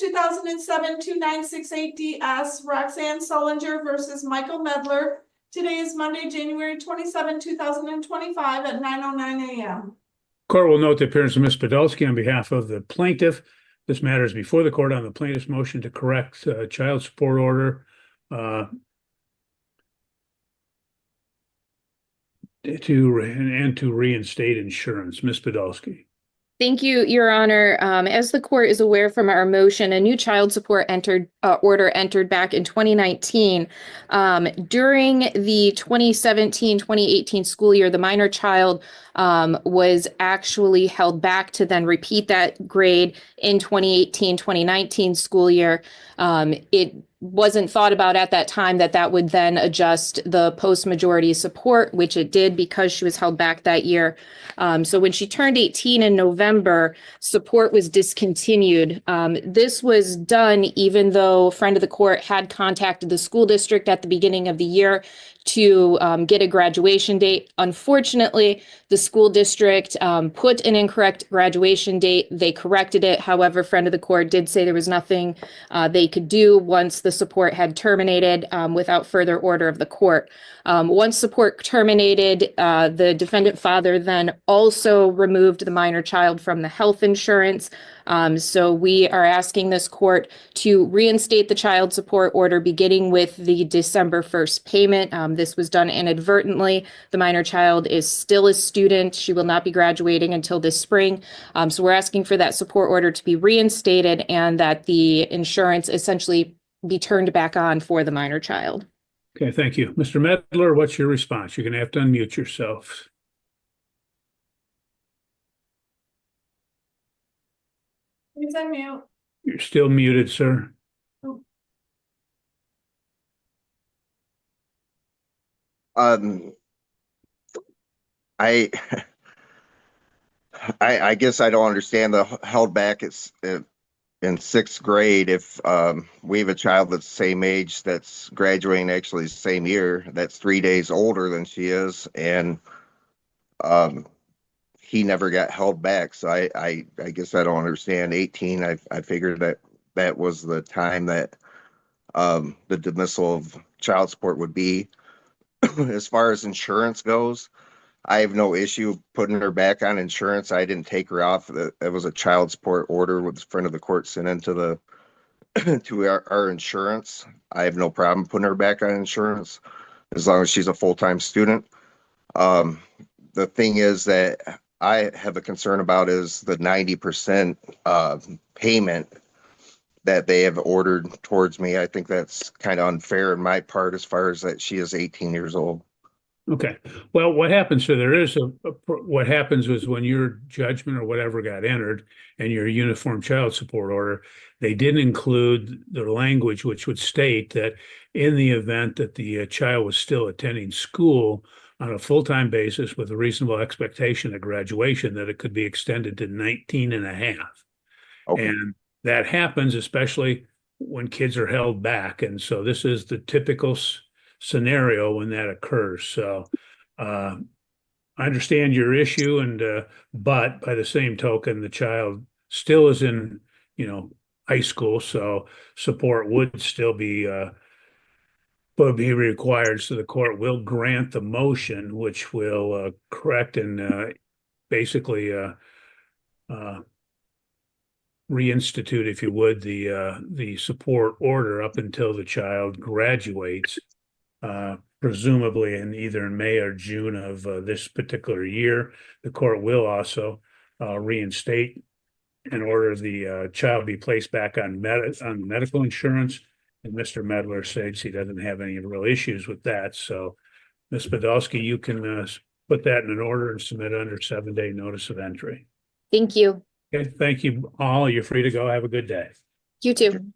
2007-2968DS, Roxanne Solinger versus Michael Medler. Today is Monday, January 27, 2025 at 9:09 a.m. Court will note the appearance of Ms. Podolsky on behalf of the plaintiff. This matter is before the court on the plaintiff's motion to correct child support order to reinstate insurance. Ms. Podolsky. Thank you, Your Honor. As the court is aware from our motion, a new child support order entered back in 2019. During the 2017-2018 school year, the minor child was actually held back to then repeat that grade in 2018-2019 school year. It wasn't thought about at that time that would then adjust the post-majority support, which it did because she was held back that year. So when she turned 18 in November, support was discontinued. This was done even though a friend of the court had contacted the school district at the beginning of the year to get a graduation date. Unfortunately, the school district put an incorrect graduation date. They corrected it. However, friend of the court did say there was nothing they could do once the support had terminated without further order of the court. Once support terminated, the defendant father then also removed the minor child from the health insurance. So we are asking this court to reinstate the child support order beginning with the December 1st payment. This was done inadvertently. The minor child is still a student. She will not be graduating until this spring. So we're asking for that support order to be reinstated and that the insurance essentially be turned back on for the minor child. Okay, thank you. Mr. Medler, what's your response? You're going to have to unmute yourself. Please unmute. You're still muted, sir. Oh. I guess I don't understand the held back. It's in sixth grade. If we have a child that's the same age that's graduating actually the same year, that's 3 days older than she is, and he never got held back. So I guess I don't understand. 18, I figured that was the time that the dismissal of child support would be. As far as insurance goes, I have no issue putting her back on insurance. I didn't take her off. It was a child support order with the friend of the court sent into the to our insurance. I have no problem putting her back on insurance as long as she's a full-time student. The thing is that I have a concern about is the 90% payment that they have ordered towards me. I think that's kind of unfair in my part as far as that she is 18 years old. Okay. Well, what happens, so there is what happens was when your judgment or whatever got entered and your uniform child support order, they didn't include the language which would state that in the event that the child was still attending school on a full-time basis with a reasonable expectation of graduation, that it could be extended to 19 and a half. Okay. And that happens, especially when kids are held back. And so this is the typical scenario when that occurs. So I understand your issue, and but by the same token, the child still is in, high school, so support would still be required. So the court will grant the motion, which will correct and basically reinstitute, if you would, the support order up until the child graduates, presumably either in May or June of this particular year. The court will also reinstate and order the child be placed back on medical insurance. And Mr. Medler says he doesn't have any real issues with that. So, Ms. Podolsky, you can put that in an order and submit under 7-day notice of entry. Thank you. Okay, thank you all. You're free to go. Have a good day. You too.